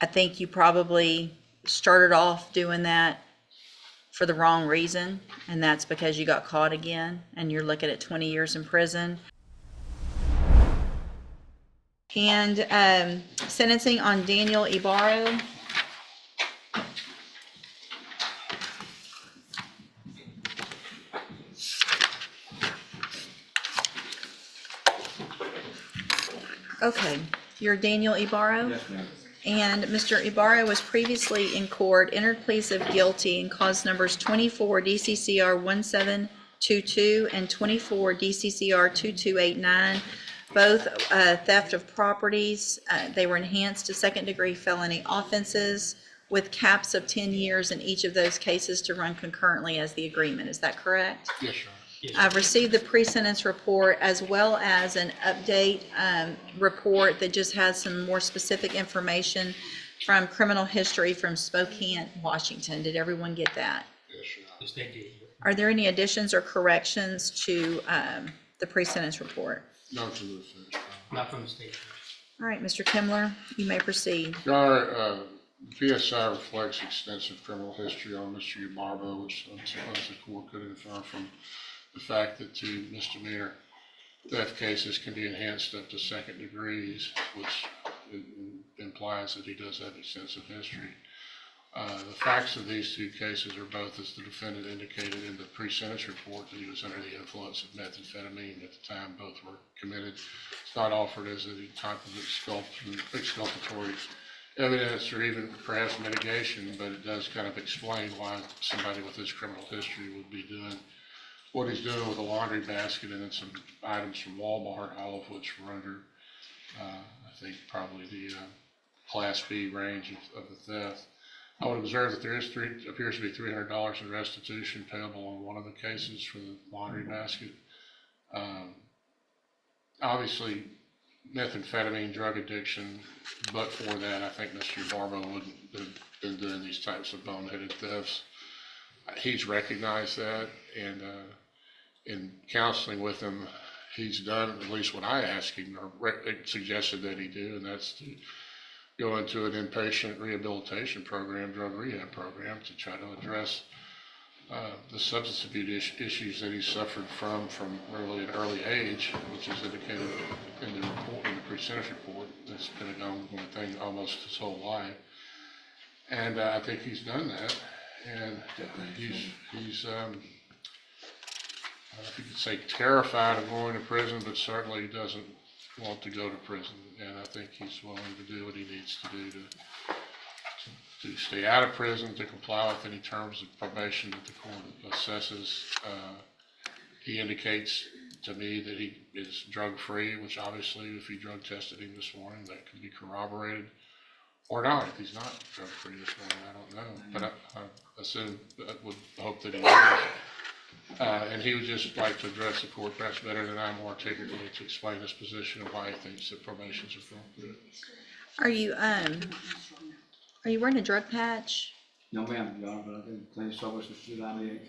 I think you probably started off doing that for the wrong reason, and that's because you got caught again, and you're looking at 20 years in prison. And sentencing on Daniel Ibarro. Okay, you're Daniel Ibarro? Yes, ma'am. And Mr. Ibarra was previously in court, entered pleas of guilty in cause numbers 24 DCCR 1722 and 24 DCCR 2289, both theft of properties. They were enhanced to second-degree felony offenses with caps of 10 years in each of those cases to run concurrently as the agreement. Is that correct? Yes, sir. I've received the pre-sentence report as well as an update report that just has some more specific information from criminal history from Spokane, Washington. Did everyone get that? Yes, sir. Yes, they did. Are there any additions or corrections to the pre-sentence report? No to the offense. Not from the state. All right, Mr. Kimler, you may proceed. Your Honor, PSI reflects extensive criminal history on Mr. Ibarra, which the court could infer from the fact that two misdemeanor theft cases can be enhanced up to second degrees, which implies that he does have extensive history. The facts of these two cases are both, as the defendant indicated in the pre-sentence report, that he was under the influence of methamphetamine at the time both were committed. It's not offered as any type of exculpatory evidence or even perhaps mitigation, but it does kind of explain why somebody with this criminal history would be doing what he's doing with a laundry basket and then some items from Walmart, all of which were under, I think, probably the Class B range of the theft. I would observe that there appears to be $300 in restitution payable on one of the cases for the laundry basket. Obviously, methamphetamine, drug addiction, but for that, I think Mr. Ibarra wouldn't have been doing these types of boneheaded thefts. He's recognized that, and in counseling with him, he's done at least what I asked him or suggested that he do, and that's to go into an inpatient rehabilitation program, drug rehab program, to try to address the substance abuse issues that he suffered from really an early age, which is indicated in the report, in the pre-sentence report. That's been an ongoing thing almost his whole life, and I think he's done that, and he's if you could say terrified of going to prison, but certainly doesn't want to go to prison. And I think he's willing to do what he needs to do to stay out of prison, to comply with any terms of probation that the court assesses. He indicates to me that he is drug-free, which obviously if he drug tested him this morning, that could be corroborated. Or not, if he's not drug-free this morning, I don't know. But I assume, I would hope that he is. And he would just like to address the court perhaps better than I, more articulately, to explain his position and why he thinks that probation is appropriate. Are you wearing a drug patch? No, ma'am, Your Honor, but I've been clean sober since July 8th.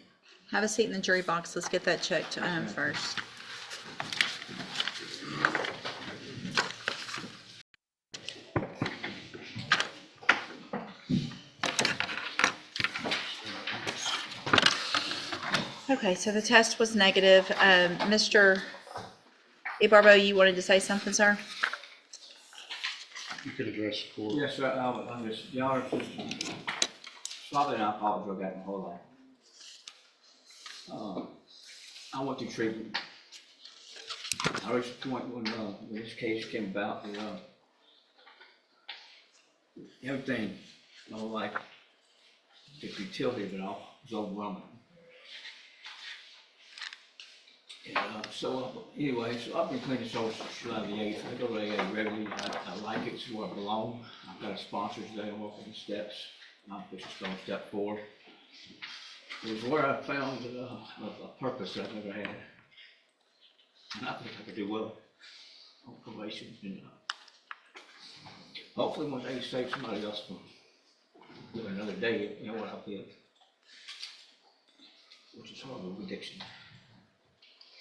Have a seat in the jury box. Let's get that checked first. Okay, so the test was negative. Mr. Ibarbo, you wanted to say something, sir? You could address the court. Yes, sir, I'm just, Your Honor, probably an alcoholic drug addict my whole life. I went through treatment. I reached a point when this case came about, everything, my whole life, the futility of it all was overwhelming. And anyway, so I've been cleaning sober since July the 8th. I go to AA regularly. I like it. It's where I belong. I've got a sponsor today. I'm walking the steps. I'm pushing stone step 4. It was where I found a purpose that I've never had. And I think I could do well on probation. And hopefully one day save somebody else from living another day, you know what I've lived. Which is horrible addiction.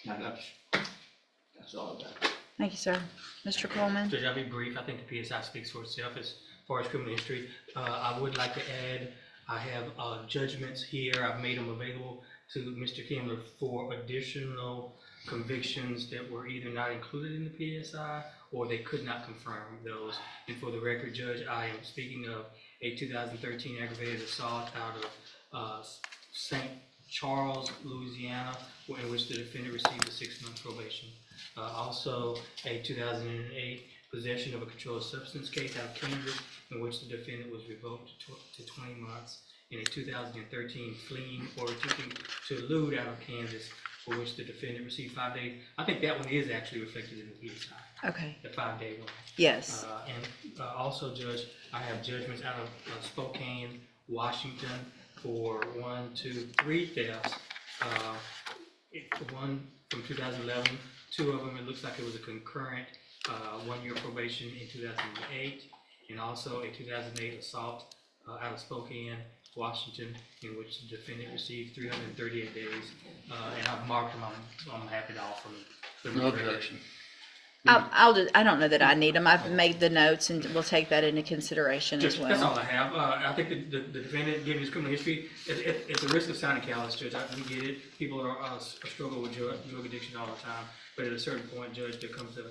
Now that's all I got. Thank you, sir. Mr. Coleman? Judge, I'll be brief. I think the PSI speaks for itself. As far as criminal history. I would like to add, I have judgments here. I've made them available to Mr. Kimler for additional convictions that were either not included in the PSI or they could not confirm those. And for the record, Judge, I am speaking of a 2013 aggravated assault out of St. Charles, Louisiana, in which the defendant received a 6-month probation. Also, a 2008 possession of a controlled substance case out of Kansas, in which the defendant was revoked to 20 months. In a 2013 fleeing or attempting to elude out of Kansas, for which the defendant received 5 days. I think that one is actually reflected in the PSI. Okay. The 5-day one. Yes. And also, Judge, I have judgments out of Spokane, Washington for 1, 2, 3 thefts. One from 2011, 2 of them, it looks like it was a concurrent 1-year probation in 2008, and also a 2008 assault out of Spokane, Washington, in which the defendant received 338 days. And I've marked them. I'm happy to offer them. No objection. I don't know that I need them. I've made the notes and we'll take that into consideration as Judge, that's well. all I have. I think the defendant, given his criminal history, it's a risk of sounding callous, Judge. I get it. People are struggle with drug addiction all the time. But at a certain point, Judge, there comes a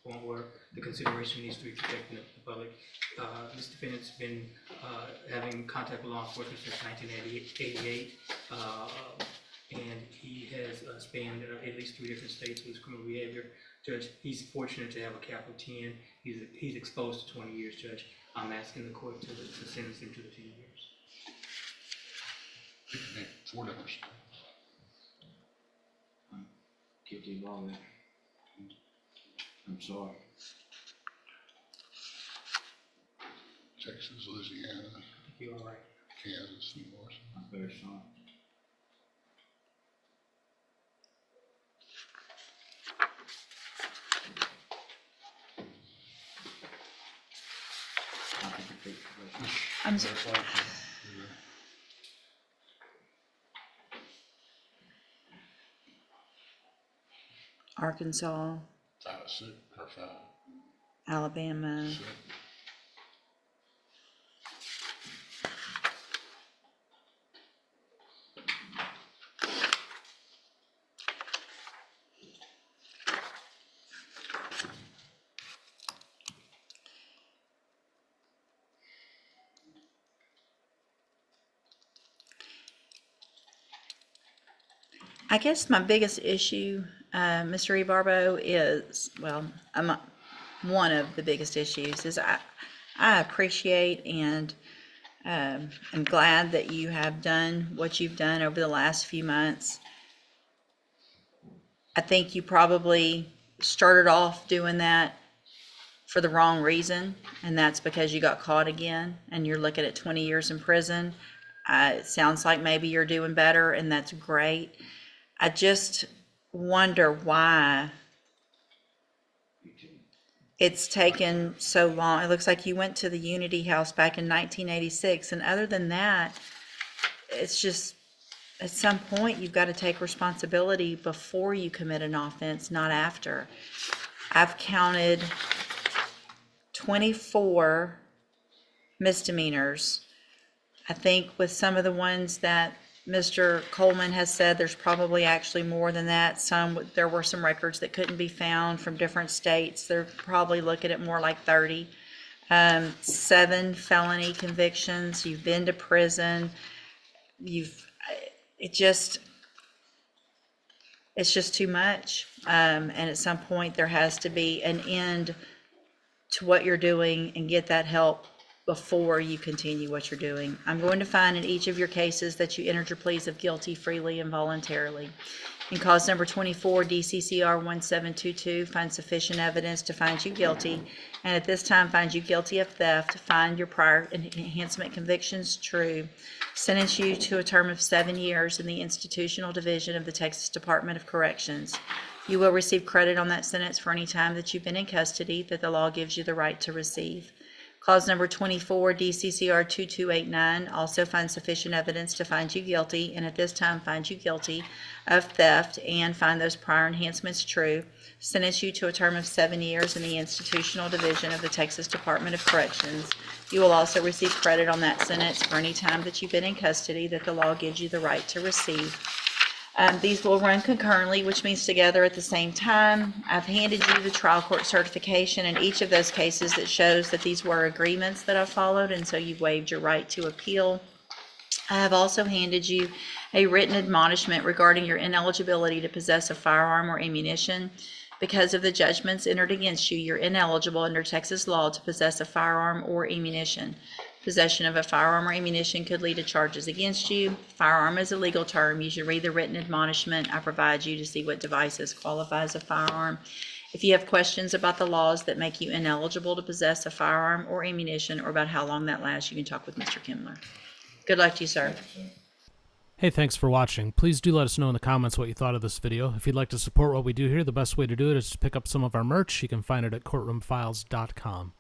point where the consideration needs to be protecting the public. This defendant's been having contact with law enforcement since 1988, and he has spanned at least 3 different states with his criminal behavior. Judge, he's fortunate to have a capital 10. He's exposed to 20 years, Judge. I'm asking the court to sentence him to the 10 years. $4. Guilty of all that. I'm sorry. Texas, Louisiana, You're all right. Kansas, and Washington. I'm very sorry. I can take the question. I'm sorry. Arkansas, 6 or 5. Alabama. 6. I guess my biggest issue, Mr. Ebarbo, is, well, one of the biggest issues is I appreciate and I'm glad that you have done what you've done over the last few months. I think you probably started off doing that for the wrong reason, and that's because you got caught again and you're looking at 20 years in prison. It sounds like maybe you're doing better, and that's great. I just wonder why it's taken so long. It looks like you went to the Unity House back in 1986, and other than that, it's just, at some point, you've got to take responsibility before you commit an offense, not after. I've counted 24 misdemeanors. I think with some of the ones that Mr. Coleman has said, there's probably actually more than that. There were some records that couldn't be found from different states. They're probably looking at more like 30. 7 felony convictions. You've been to prison. It's just too much. And at some point there has to be an end to what you're doing and get that help before you continue what you're doing. I'm going to find in each of your cases that you entered your pleas of guilty freely and voluntarily. In cause number 24, DCCR 1722, find sufficient evidence to find you guilty, and at this time find you guilty of theft, find your prior enhancement convictions true, sentence you to a term of 7 years in the institutional division of the Texas Department of Corrections. You will receive credit on that sentence for any time that you've been in custody that the law gives you the right to receive. Clause number 24, DCCR 2289, also find sufficient evidence to find you guilty, and at this time find you guilty of theft and find those prior enhancements true. Sentence you to a term of 7 years in the institutional division of the Texas Department of Corrections. You will also receive credit on that sentence for any time that you've been in custody that the law gives you the right to receive. These will run concurrently, which means together at the same time. I've handed you the trial court certification in each of those cases that shows that these were agreements that I followed, and so you've waived your right to appeal. I have also handed you a written admonishment regarding your ineligibility to possess a firearm or ammunition. Because of the judgments entered against you, you're ineligible under Texas law to possess a firearm or ammunition. Possession of a firearm or ammunition could lead to charges against you. Firearm is a legal term. You should read the written admonishment I provide you to see what devices qualify as a firearm. If you have questions about the laws that make you ineligible to possess a firearm or ammunition, or about how long that lasts, you can talk with Mr. Kimler. Good luck to you, sir. Hey, thanks for watching. Please do let us know in the comments what you thought of this video. If you'd like to support what we do here, the best way to do it is to pick up some of our merch. You can find it at courtroomfiles.com.